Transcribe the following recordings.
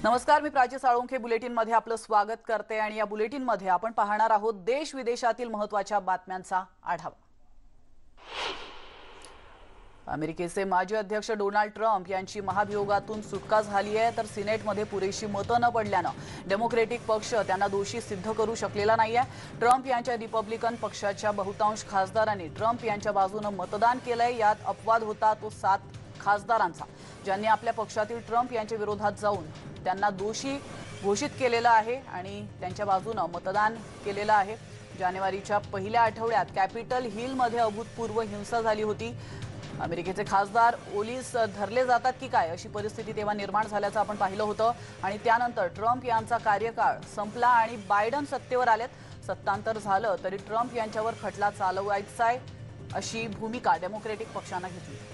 नमस्कार, मी प्राची साळुंखे बुलेटिन मध्ये आपलं स्वागत करते आणि या बुलेटिन मध्ये आपण पाहणार आहोत देश विदेशातील महत्त्वाच्या बातम्यांचा आढावा। अमेरिकेचे माजी अध्यक्ष डोनाल्ड ट्रम्प यांची महाभियोगातून सुटका झाली आहे, तर सिनेटमध्ये पुरेशी मतं न पडल्यानं डेमोक्रेटिक पक्ष त्यांना दोषी सिद्ध करू शकलेला नाहीये। ट्रम्प यांच्या रिपब्लिकन पक्षाच्या बहुतांश खासदारांनी ट्रम्प यांच्या बाजूने मतदान केलंय। यात अपवाद होता तो 7 खासदारांचा, ज्यांनी आपल्या पक्षातील ट्रम्प यांच्या विरोधात जाऊन त्यांना दोषी घोषित केलेलं आहे आणि त्यांच्या बाजूने मतदान केलेलं आहे। जानेवारीच्या पहिल्या आठवड्यात कॅपिटल हिल मध्ये अभूतपूर्व हिंसा झाली होती। अमेरिकेचे खासदार पोलीस धरले जातात की काय अशी परिस्थिती तेव्हा निर्माण झाल्याचं आपण पाहिलं होतं आणि त्यानंतर ट्रम्प यांचा कार्यकाळ संपला आणि बायडन सत्तेवर आलेत। सत्तांतर झालं तरी ट्रम्प यांच्यावर खटला चालवायचा आहे अशी भूमिका डेमोक्रेटिक पक्षाने घेतली।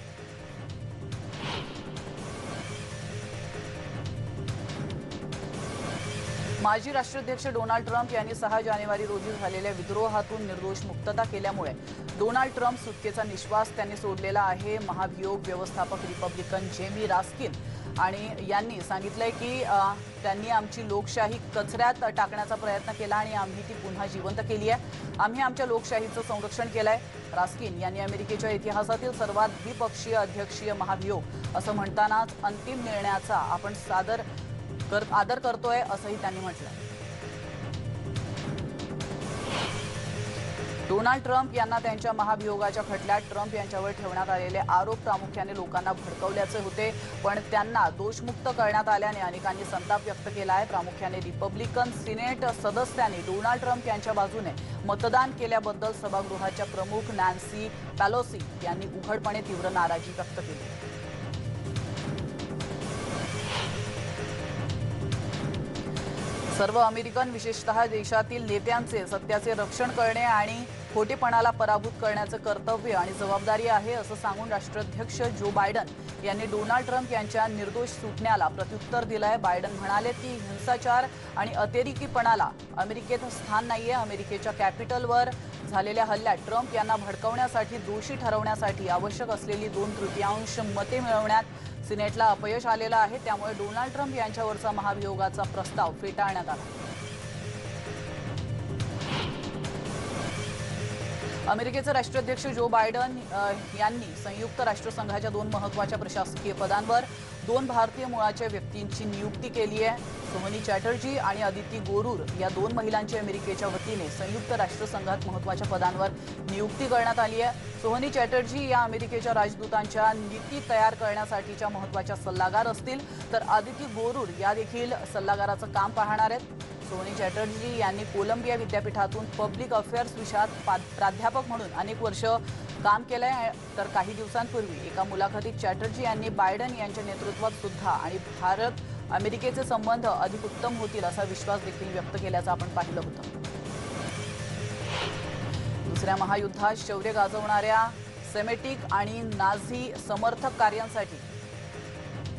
माजी राष्ट्राध्यक्ष डोनाल्ड ट्रम्प यांनी 6 जानेवारी रोजी झालेल्या विद्रोहातून निर्दोष मुक्तता केल्यामुळे डोनाल्ड ट्रम्प सुटकेचा निश्वास त्यांनी सोडलेला आहे। महाभियोग व्यवस्थापक रिपब्लिकन जेमी रास्किन आणि यांनी सांगितलंय की त्यांनी आमची लोकशाही कचऱ्यात टाकण्याचा प्रयत्न केला आणि आम्ही ती पुन्हा जिवंत केली आहे। आम्ही आमच्या लोकशाहीचं संरक्षण केलंय। रास्किन यांनी अमेरिकेच्या इतिहासातील सर्वात द्विपक्षीय अध्यक्षीय महाभियोग असं म्हणतानाच अंतिम निर्णयाचा आपण आदर करतोय असंही त्यांनी म्हटलं। डोनाल्ड ट्रम्प यांना त्यांच्या महाभियोगाच्या खटल्यात ट्रम्प यांच्यावर ठेवण्यात आलेले आरोप प्रामुख्याने लोकांना भडकवल्याचे होते, पण त्यांना दोषमुक्त करण्यात आल्याने अनेकांनी संताप व्यक्त केला आहे। प्रामुख्याने रिपब्लिकन सिनेट सदस्यांनी डोनाल्ड ट्रम्प यांच्या बाजूने मतदान केल्याबद्दल सभागृहाच्या प्रमुख नॅन्सी पेलोसी यांनी उघडपणे तीव्र नाराजी व्यक्त केली। सर्व अमेरिकन विशेषतः देशातील नेत्यांचे सत्याचे रक्षण करणे आणि खोटेपणाला पराभूत करण्याचे कर्तव्य आणि जबाबदारी आहे असं सांगून राष्ट्राध्यक्ष जो बायडन यांनी डोनाल्ड ट्रम्प यांच्या निर्दोष सुटण्याला प्रत्युत्तर दिलंय। बायडन म्हणाले की हिंसाचार आणि अतिरेकीपणाला अमेरिकेत स्थान नाहीये। अमेरिकेच्या कॅपिटलवर झालेल्या हल्ल्यात ट्रम्प यांना भडकवण्यासाठी दोषी ठरवण्यासाठी आवश्यक असलेली 2/3 मते मिळवण्यात सिनेटला अपयश आलेलं आहे। त्यामुळे डोनाल्ड ट्रम्प यांच्यावरचा महाभियोगाचा प्रस्ताव फेटाळण्यात आला। अमेरिकेचे राष्ट्राध्यक्ष जो बायडन यांनी संयुक्त राष्ट्रसंघाच्या 2 महत्त्वाच्या प्रशासकीय पदांवर 2 भारतीय मूळाच्या व्यक्तींची नियुक्ती केली आहे। सोहनी चॅटर्जी आणि अदिती गोरूर या 2 महिलांची अमेरिकेच्या वतीने संयुक्त राष्ट्रसंघात महत्त्वाच्या पदांवर नियुक्ती करण्यात आली आहे। सोहनी चॅटर्जी या अमेरिकेच्या राजदूतांच्या नीती तयार करण्यासाठीच्या महत्त्वाच्या सल्लागार असतील, तर अदिती गोरूर या देखील सल्लागाराचं काम पाहणार आहेत। सोहनी चॅटर्जी यांनी कोलंबिया विद्यापीठातून पब्लिक अफेअर्स विषयात प्राध्यापक म्हणून अनेक वर्ष काम केलंय, तर काही दिवसांपूर्वी एका मुलाखतीत चॅटर्जी यांनी बायडन यांच्या नेतृत्वात सुद्धा आणि भारत अमेरिकेचे संबंध अधिक उत्तम होतील असा विश्वास देखील व्यक्त केल्याचं आपण पाहिलं होतं। दुसऱ्या महायुद्धात शौर्य गाजवणाऱ्या सेमेटिक आणि नाझी समर्थक कार्यांसाठी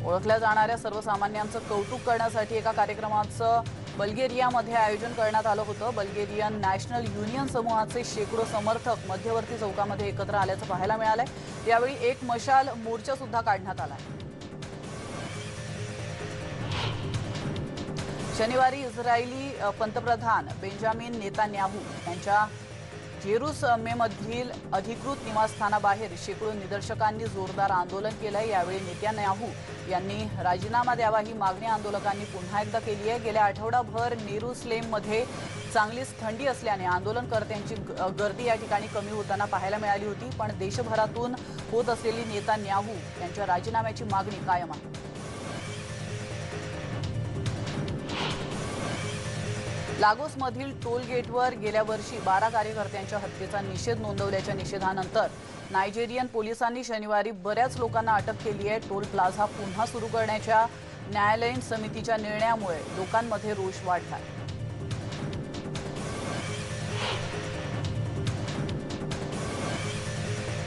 ओळखल्या जाणाऱ्या सर्वसामान्यांचं कौतुक करण्यासाठी एका कार्यक्रमाचं बल्गेरियामध्ये आयोजन करण्यात आलं होतं। बल्गेरियन नॅशनल युनियन समूहाचे शेकडो समर्थक मध्यवर्ती चौकामध्ये एकत्र आल्याचं पाहायला मिळालंय। यावेळी एक मशाल मोर्चा सुद्धा काढण्यात आलाय। शनिवारी इस्रायली पंतप्रधान बेंजामिन नेतान्याहू यांच्या जेरुसलेममधील अधिकृत निवासस्थानाबाहेर शेकडो निदर्शकांनी जोरदार आंदोलन केलंय। यावेळी नेतान्याहू यांनी राजीनामा द्यावा ही मागणी आंदोलकांनी पुन्हा एकदा केली आहे। गेल्या आठवडाभर जेरुसलेममध्ये चांगलीच थंडी असल्याने आंदोलनकर्त्यांची गर्दी या ठिकाणी कमी होताना पाहायला मिळाली होती, पण देशभरातून होत असलेली नेतान्याहू यांच्या राजीनाम्याची मागणी कायम आहे। लागोसमधील टोल गेटवर गेल्या वर्षी 12 कार्यकर्त्यांच्या हत्येचा निषेध नोंदवल्याच्या निषेधानंतर नायजेरियन पोलिसांनी शनिवारी बऱ्याच लोकांना अटक केली आहे। टोल प्लाझा पुन्हा सुरू करण्याच्या न्यायालयीन समितीच्या निर्णयामुळे लोकांमध्ये रोष वाढला।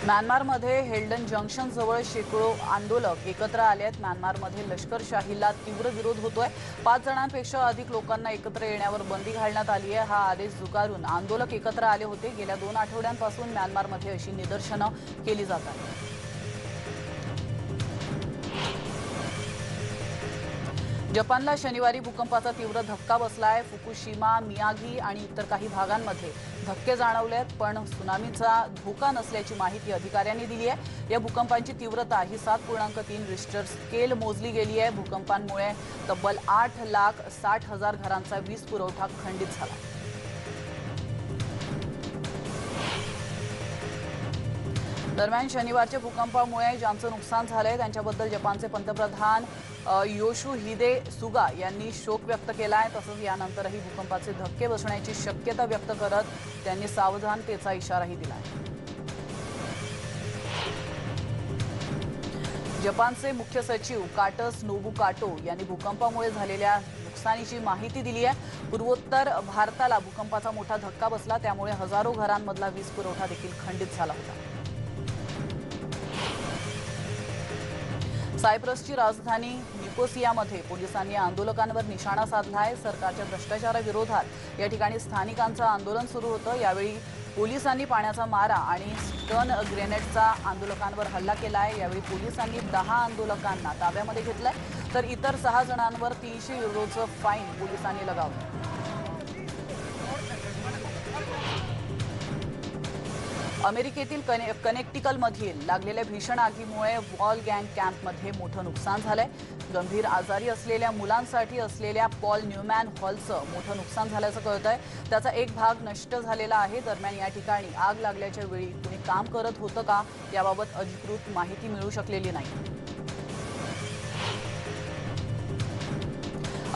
म्यानमारमध्ये हेल्डन जंक्शन जवळ शेकडो आंदोलक एकत्र आले आहेत। म्यानमारमध्ये लष्करशाहीला तीव्र विरोध होतोय। 5 जणांपेक्षा अधिक लोकांना एकत्र येण्यावर बंदी घालण्यात आली आहे। हा आदेश झुगारून आंदोलक एकत्र आले होते। गेल्या 2 आठवड्यांपासून म्यानमारमध्ये अशी निदर्शनं केली जात आहेत। जपानला शनिवारी भूकंपाचा तीव्र धक्का बसलाय। फुकुशिमा, मियागी आणि इतर काही भागांमध्ये धक्के जाणवलेत, पण सुनामीचा धोका नसल्याची माहिती अधिकाऱ्यांनी दिली आहे। या भूकंपाची तीव्रता ही 7.3 रिश्टर स्केल मोजली गेली आहे। भूकंपामुळे तब्बल 8,60,000 घरांचा वीज पुरवठा खंडित झाला। दरम्यान शनिवारच्या भूकंपामुळे ज्यांचं नुकसान झालंय त्यांच्याबद्दल जपानचे पंतप्रधान योशिहिदे सुगा यांनी शोक व्यक्त केलाय। तसंच यानंतरही भूकंपाचे धक्के बसण्याची शक्यता व्यक्त करत त्यांनी सावधानतेचा इशाराही दिलाय। जपानचे मुख्य सचिव काटस नोबुकाटो यांनी भूकंपामुळे झालेल्या नुकसानीची माहिती दिली आहे। पूर्वोत्तर भारताला भूकंपाचा मोठा धक्का बसला, त्यामुळे हजारो घरांमधला वीज पुरवठा देखील खंडित झाला होता। सायप्रसची राजधानी निकोसियामध्ये पोलिसांनी आंदोलकांवर निशाणा साधलाय। सरकारच्या भ्रष्टाचाराविरोधात या ठिकाणी स्थानिकांचं आंदोलन सुरू होतं। यावेळी पोलिसांनी पाण्याचा मारा आणि स्टन ग्रेनेडचा आंदोलकांवर हल्ला केलाय। यावेळी पोलिसांनी 10 आंदोलकांना ताब्यामध्ये घेतलंय, तर इतर 6 जणांवर 300 युरोचं फाईन पोलिसांनी लगावलं। अमेरिकेतील कनेक्टिकलमधील लागलेल्या भीषण आगीमुळे वॉल गँग कॅम्पमध्ये मोठं नुकसान झालंय। गंभीर आजारी असलेल्या मुलांसाठी असलेल्या पॉल न्यूमॅन हॉलचं मोठं नुकसान झाल्याचं कळतंय। त्याचा एक भाग नष्ट झालेला आहे। दरम्यान या ठिकाणी आग लागल्याच्या वेळी कुणी काम करत होतं का याबाबत अधिकृत माहिती मिळू शकलेली नाही।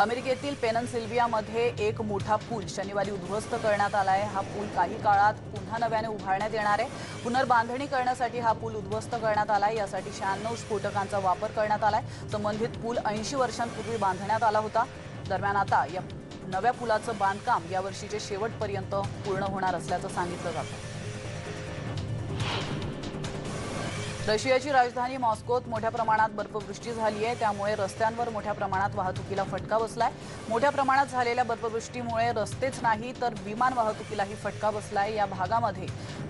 अमेरिकेतील पेनसिल्व्हियामध्ये एक मोठा पूल शनिवारी उद्ध्वस्त करण्यात आलाय। हा पूल काही काळात पुन्हा नव्याने उभारण्यात येणार आहे। पुनर्बांधणी करण्यासाठी हा पूल उद्ध्वस्त करण्यात आलाय। यासाठी 96 स्फोटकांचा वापर करण्यात आलाय। संबंधित पूल 80 वर्षांपूर्वी बांधण्यात आला होता। दरम्यान आता या नव्या पुलाचं बांधकाम या वर्षीच्या शेवटपर्यंत पूर्ण होणार असल्याचं सांगितलं जातं। रशियाची राजधानी मॉस्कोत मोठ्या प्रमाणात बर्फवृष्टी झाली आहे, त्यामुळे रस्त्यांवर मोठ्या प्रमाणात वाहतुकीला फटका बसलाय। मोठ्या प्रमाणात झालेल्या बर्फवृष्टीमुळे रस्तेच नाही तर विमान वाहतुकीलाही फटका बसलाय। या भागामध्ये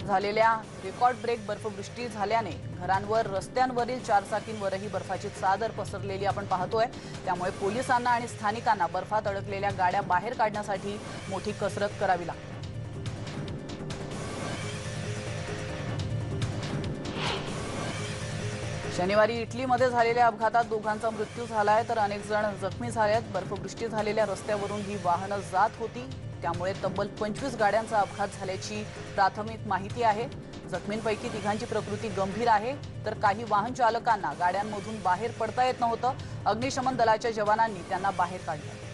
झालेल्या रेकॉर्ड ब्रेक बर्फवृष्टी झाल्याने घरांवर, रस्त्यांवरील चारचाकींवरही बर्फाची चादर पसरलेली आपण पाहतोय। त्यामुळे पोलिसांना आणि स्थानिकांना बर्फात अडकलेल्या गाड्या बाहेर काढण्यासाठी मोठी कसरत करावी लागते। शनिवारी इटलीमध्ये झालेल्या अपघातात दोघांचा मृत्यू झालाय, तर अनेक जण जखमी झालेत। बर्फवृष्टी झालेल्या रस्त्यावरून ही वाहनं जात होती, त्यामुळे तब्बल 25 गाड्यांचा अपघात झाल्याची प्राथमिक माहिती आहे। जखमींपैकी तिघांची प्रकृती गंभीर आहे, तर काही वाहन चालकांना गाड्यांमधून बाहेर पडता येत नव्हतं। अग्निशमन दलाच्या जवानांनी त्यांना बाहेर काढलं।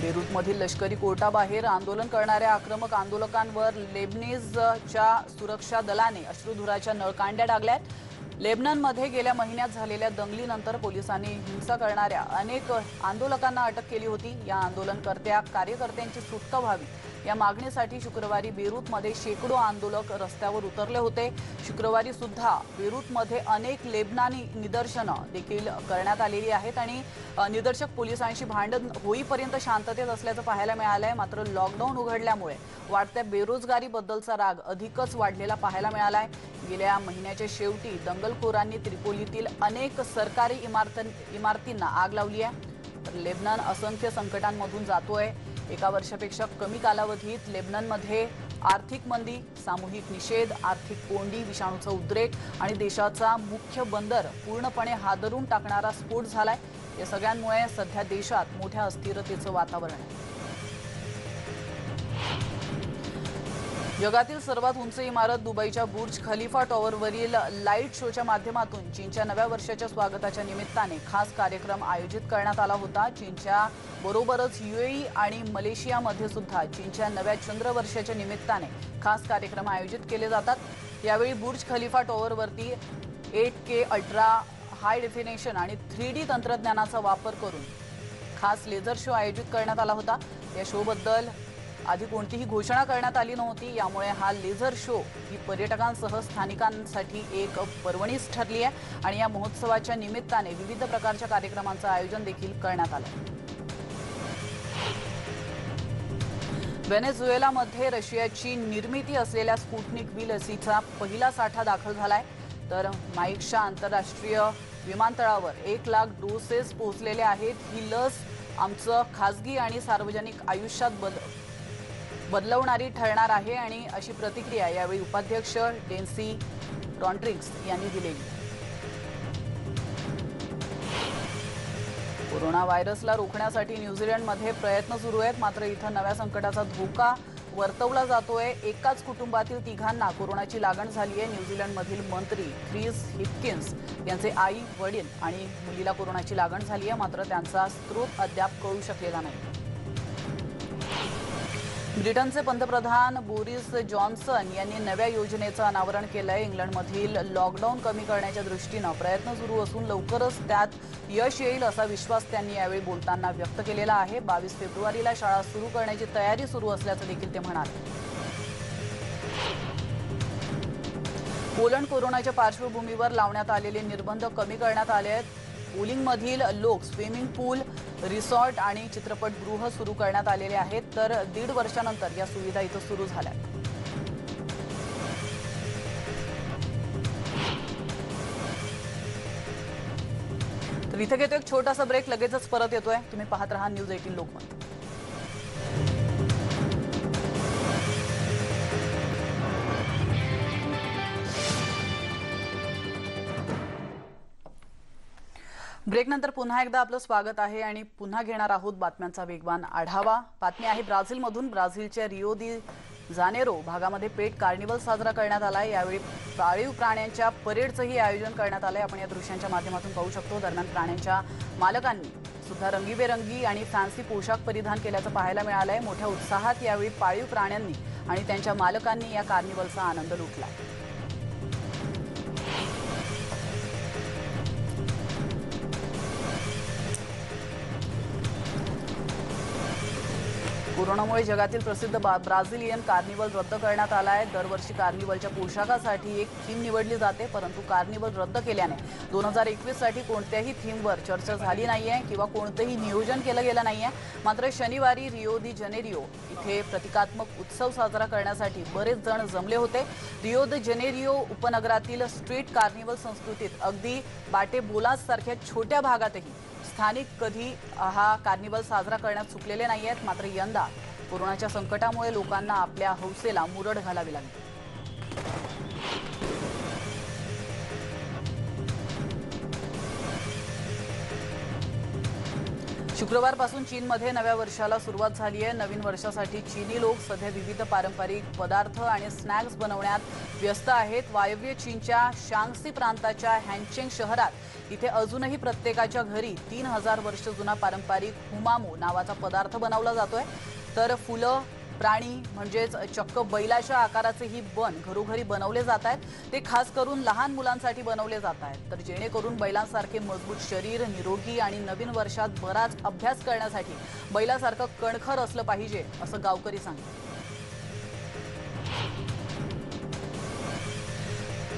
बेरूतमधील लष्करी कोर्टाबाहेर आंदोलन करणाऱ्या आक्रमक आंदोलकांवर लेबनीजच्या सुरक्षा दलाने अश्रुधुराच्या नळकांड्या डागल्यात। लेबननमध्ये गेल्या महिन्यात झालेल्या दंगलीनंतर पोलिसांनी हिंसा करणाऱ्या अनेक आंदोलकांना अटक केली होती। या आंदोलनकर्त्या कार्यकर्त्यांची सुटका व्हावी या मागणीसाठी शुक्रवारी बेरूतमध्ये शेकडो आंदोलक रस्त्यावर उतरले होते। शुक्रवारी सुद्धा बेरूतमध्ये अनेक लेबनानी निदर्शनं देखील करण्यात आलेली आहेत आणि निदर्शक पोलिसांशी भांडण होईपर्यंत शांततेत असल्याचं पाहायला मिळालंय। मात्र लॉकडाऊन उघडल्यामुळे वाढत्या बेरोजगारीबद्दलचा राग अधिकच वाढलेला पाहायला मिळालाय। गेल्या महिन्याच्या शेवटी दंगलखोरांनी त्रिपोलीतील अनेक सरकारी इमारतींना आग लावली आहे। तर लेबनन असंख्य संकटांमधून जातोय। एका वर्षापेक्षा कमी कालावधीत लेबननमध्ये आर्थिक मंदी, सामूहिक निषेध, आर्थिक कोंडी, विषाणूचा उद्रेक आणि देशाचा मुख्य बंदर पूर्णपणे हादरून टाकणारा स्फोट झालाय। या सगळ्यांमुळे सध्या देशात मोठ्या अस्थिरतेचं वातावरण आहे। जगातील सर्वात उंच इमारत दुबईच्या बुर्ज खलिफा टॉवरवरील लाईट शोच्या माध्यमातून चीनच्या नव्या वर्षाच्या स्वागताच्या निमित्ताने खास कार्यक्रम आयोजित करण्यात आला होता। चीनच्या बरोबरच यूएई आणि मलेशियामध्ये सुद्धा चीनच्या नव्या चंद्रवर्षाच्या निमित्ताने खास कार्यक्रम आयोजित केले जातात। यावेळी बुर्ज खलिफा टॉवरवरती 8K अल्ट्रा हाय डेफिनेशन आणि 3D तंत्रज्ञानाचा वापर करून खास लेझर शो आयोजित करण्यात आला होता। या शोबद्दल आधी कोणतीही घोषणा करण्यात आली नव्हती, यामुळे हा लेझर शो ही पर्यटकांसह स्थानिकांसाठी एक पर्वणीच ठरली आहे आणि या महोत्सवाच्या निमित्ताने विविध प्रकारच्या कार्यक्रमांचं आयोजन देखील करण्यात आलं। व्हेनेझुएलामध्ये रशियाची निर्मिती असलेल्या स्पुटनिक व्ही लसीचा पहिला साठा दाखल झालाय। तर माईकशा आंतरराष्ट्रीय विमानतळावर 1 लाख डोसेस पोहोचलेले आहेत। ही लस आमचं खासगी आणि सार्वजनिक आयुष्यात बदलवणारी ठरणार आहे आणि अशी प्रतिक्रिया यावेळी उपाध्यक्ष डेन्सी रॉड्रिग्स यांनी दिलेली। कोरोना व्हायरसला रोखण्यासाठी न्यूझीलंडमध्ये प्रयत्न सुरू आहेत, मात्र इथं नव्या संकटाचा धोका वर्तवला जातोय। एकाच कुटुंबातील तिघांना कोरोनाची लागण झाली आहे। न्यूझीलंडमधील मंत्री ख्रिस हिपकिन्स यांचे आई वडील आणि मुलीला कोरोनाची लागण झाली आहे, मात्र त्यांचा स्रोत अद्याप कळू शकलेला नाही। ब्रिटनचे पंतप्रधान बोरिस जॉन्सन यांनी नव्या योजनेचं अनावरण केलंय। इंग्लंडमधील लॉकडाऊन कमी करण्याच्या दृष्टीनं प्रयत्न सुरू असून लवकरच त्यात यश येईल असा विश्वास त्यांनी यावेळी बोलताना व्यक्त केलेला आहे। 22 फेब्रुवारीला शाळा सुरू करण्याची तयारी सुरू असल्याचं देखील ते म्हणाले। पोलंड कोरोनाच्या पार्श्वभूमीवर लावण्यात आलेले निर्बंध कमी करण्यात आले आहेत। पोलिंगमधील लोक स्विमिंग पूल, रिसॉर्ट आणि चित्रपटगृह सुरू करण्यात आलेले आहेत, तर 1.5 वर्षानंतर या सुविधा इथं सुरू झाल्या। तर इथे घेतो एक छोटासा ब्रेक, लगेचच परत येतोय। तुम्ही पाहत रहा न्यूज 18 लोकमत। ब्रेकनंतर पुन्हा एकदा आपलं स्वागत आहे आणि पुन्हा घेणार आहोत बातम्यांचा वेगवान आढावा। बातमी आहे ब्राझीलमधून। ब्राझीलच्या रिओ दी जानेरो भागामध्ये पेट कार्निवल साजरा करण्यात आलाय। यावेळी पाळीव प्राण्यांच्या परेडचंही आयोजन करण्यात आलंय। आपण या दृश्यांच्या माध्यमातून पाहू शकतो। दरम्यान प्राण्यांच्या मालकांनी सुद्धा रंगीबेरंगी आणि फॅन्सी पोशाख परिधान केल्याचं पाहायला मिळालंय। मोठ्या उत्साहात यावेळी पाळीव प्राण्यांनी आणि त्यांच्या मालकांनी या कार्निवलचा आनंद लुटला। कोरोनामुळे जगातील प्रसिद्ध ब्राझिलियन कार्निवल रद्द करण्यात आलाय। दरवर्षी कार्निवलच्या पोशाखासाठी एक थीम निवडली जाते, परंतु कार्निवल रद्द केल्याने 2021 साठी कोणत्याही थीमवर चर्चा झाली नाहीये किंवा कोणतेही नियोजन केलं गेलं नाहीये। मात्र शनिवारी रिओ दी जेनेरिओ इथे प्रतिकात्मक उत्सव साजरा करण्यासाठी बरेच जण जमले होते। रिओ दी जेनेरिओ उपनगरातील स्ट्रीट कार्निवल संस्कृतीत अगदी बाटेबोलास सारख्या छोट्या भागातही स्थानिक कधी हा कार्निवल साजरा करण्यात चुकलेले नाहीयेत। मात्र यंदा कोरोनाच्या संकटामुळे लोकांना आपल्या हौसेला मुरड घालावी लागली। शुक्रवारपासून चीनमध्ये नव्या वर्षाला सुरुवात झाली आहे। नवीन वर्षासाठी चीनी लोक सध्या विविध पारंपरिक पदार्थ आणि स्नॅक्स बनवण्यात व्यस्त आहेत। वायव्य चीनच्या शांगसी प्रांताच्या हॅनचेंग शहरात इथे अजूनही प्रत्येकाच्या घरी 3000 वर्ष जुना पारंपरिक हुमामो नावाचा पदार्थ बनवला जातोय। तर फुलं, प्राणी म्हणजेच चक्क बैलाच्या आकाराचे ही बन घरोघरी बनवले जात आहेत। ते खास करून लहान मुलांसाठी बनवले जात आहेत, तर जेणेकरून बैलांसारखे मजबूत शरीर, निरोगी आणि नवीन वर्षात बराच अभ्यास करण्यासाठी बैलासारखं कणखर असलं पाहिजे असं गावकरी सांगतात।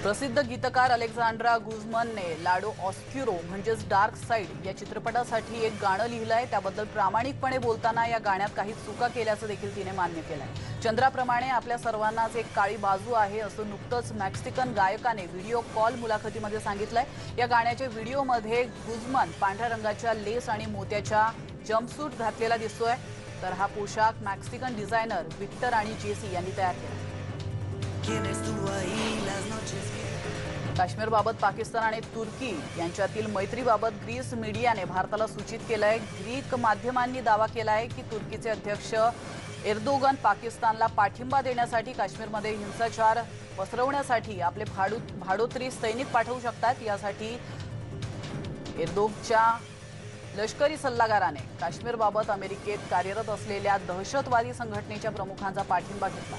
प्रसिद्ध गीतकार अलेक्झांड्रा गुझमनने लाडो ऑस्क्युरो म्हणजेच डार्क साइड या चित्रपटासाठी एक गाणं लिहिलंय। त्याबद्दल प्रामाणिकपणे बोलताना या गाण्यात काही चुका केल्याचं देखील तिने मान्य केलंय। चंद्राप्रमाणे आपल्या सर्वांनाच एक काळी बाजू आहे असं नुकतंच मेक्सिकन गायकाने व्हिडिओ कॉल मुलाखतीमध्ये सांगितलंय। या गाण्याच्या व्हिडिओमध्ये गुझमन पांढऱ्या रंगाच्या लेस आणि मोत्याच्या जम्पसूट घातलेला दिसतोय, तर हा पोशाख मेक्सिकन डिझायनर विक्टर आणि जेसी यांनी तयार केला। काश्मीरबाबत पाकिस्तान आणि तुर्की यांच्यातील मैत्रीबाबत ग्रीस मीडियाने भारताला सूचित केलंय। ग्रीक माध्यमांनी दावा केलाय की तुर्कीचे अध्यक्ष एर्दोगन पाकिस्तानला पाठिंबा देण्यासाठी काश्मीरमध्ये हिंसाचार पसरवण्यासाठी आपले भाडोत्री सैनिक पाठवू शकतात। यासाठी एर्दोगनच्या लष्करी सल्लागाराने काश्मीरबाबत अमेरिकेत कार्यरत असलेल्या दहशतवादी संघटनेच्या प्रमुखांचा पाठिंबा घेतला।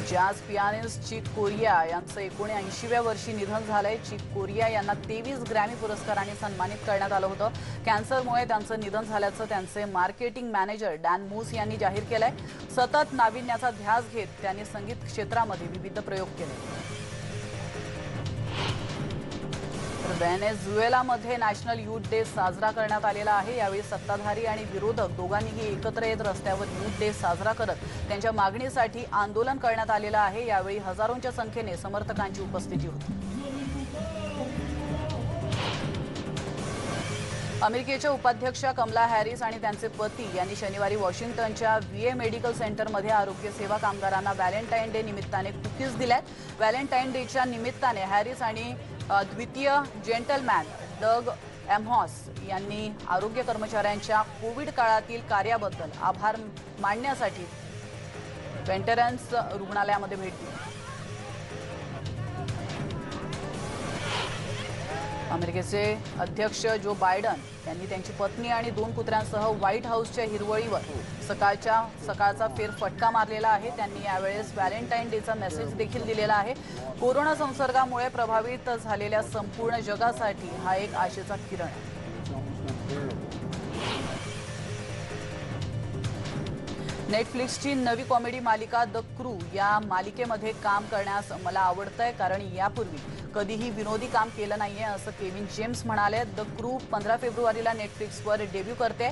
जॅझ पियानिस्ट चिक कोरिया यांचं 79व्या वर्षी निधन झालंय। चिक कोरिया यांना 23 ग्रॅमी पुरस्कारांनी सन्मानित करण्यात आलं होतं। कॅन्सरमुळे त्यांचं निधन झाल्याचं त्यांचे मार्केटिंग मॅनेजर डॅन मूस यांनी जाहीर केलंय। सतत नाविन्याचा ध्यास घेत त्यांनी संगीत क्षेत्रामध्ये विविध प्रयोग केले। तर व्हेनेझुएलामध्ये नॅशनल युथ डे साजरा करण्यात आलेला आहे। यावेळी सत्ताधारी आणि विरोधक दोघांनीही एकत्र येत रस्त्यावर युथ डे साजरा करत त्यांच्या मागणीसाठी आंदोलन करण्यात आलेलं आहे। यावेळी हजारोंच्या संख्येने समर्थकांची उपस्थिती होती। अमेरिकेच्या उपाध्यक्षा कमला हॅरिस आणि त्यांचे पती यांनी शनिवारी वॉशिंग्टनच्या VA मेडिकल सेंटरमध्ये आरोग्य सेवा कामगारांना व्हॅलेंटाईन डे निमित्ताने कुकीज दिल्यात। व्हॅलेंटाईन डेच्या निमित्ताने हॅरिस आणि द्वितीय जेंटलमॅन डग एमहॉस यांनी आरोग्य कर्मचाऱ्यांच्या कोविड काळातील कार्याबद्दल आभार मानण्यासाठी वेंटरन्स रुग्णालयामध्ये भेट दिली। अमेरिकेचे अध्यक्ष जो बायडन यांनी त्यांची पत्नी आणि 2 कुत्र्यांसह व्हाईट हाऊसच्या हिरवळीवर सकाळचा फेरफटका मारलेला आहे। त्यांनी यावेळेस व्हॅलेंटाईन डेचा मेसेज देखील दिलेला आहे। कोरोना संसर्गामुळे प्रभावित झालेल्या संपूर्ण जगासाठी हा एक आशेचा किरण आहे। नेटफ्लिक्सची नवी कॉमेडी मालिका द क्रू या मालिकेमध्ये काम करण्यास मला आवडतंय, कारण यापूर्वी कधीही विनोदी काम केलं नाहीये असं केविन जेम्स म्हणाले। द क्रू 15 फेब्रुवारीला नेटफ्लिक्सवर डेब्यू करते।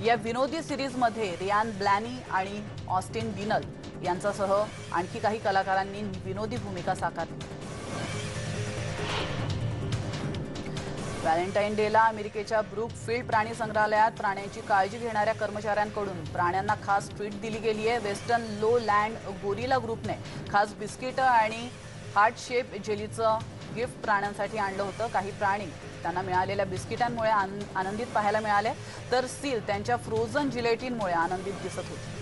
या विनोदी सिरीजमध्ये रियान ब्लॅनी आणि ऑस्टिन डिनल यांच्यासह आणखी काही कलाकारांनी विनोदी भूमिका साकारली। व्हॅलेंटाईन डेला अमेरिकेच्या ब्रुकफील्ड प्राणी संग्रहालयात प्राण्यांची काळजी घेणाऱ्या कर्मचाऱ्यांकडून प्राण्यांना खास ट्रीट दिली गेली आहे। वेस्टर्न लो लँड गोरिला ग्रुपने खास बिस्किट आणि हार्ट शेप जेलीचं गिफ्ट प्राण्यांसाठी आणलं होतं। काही प्राणी त्यांना मिळालेल्या बिस्किटांमुळे आनंदित पाहायला मिळाले, तर सील त्यांच्या फ्रोझन जिलेटिनमुळे आनंदित दिसत होते।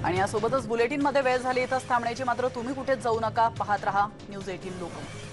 आणि यासोबतच बुलेटिनमध्ये वेळ झाली इथंच थांबण्याची, मात्र तुम्ही कुठेच जाऊ नका, पाहत रहा न्यूज 18 लोकमत।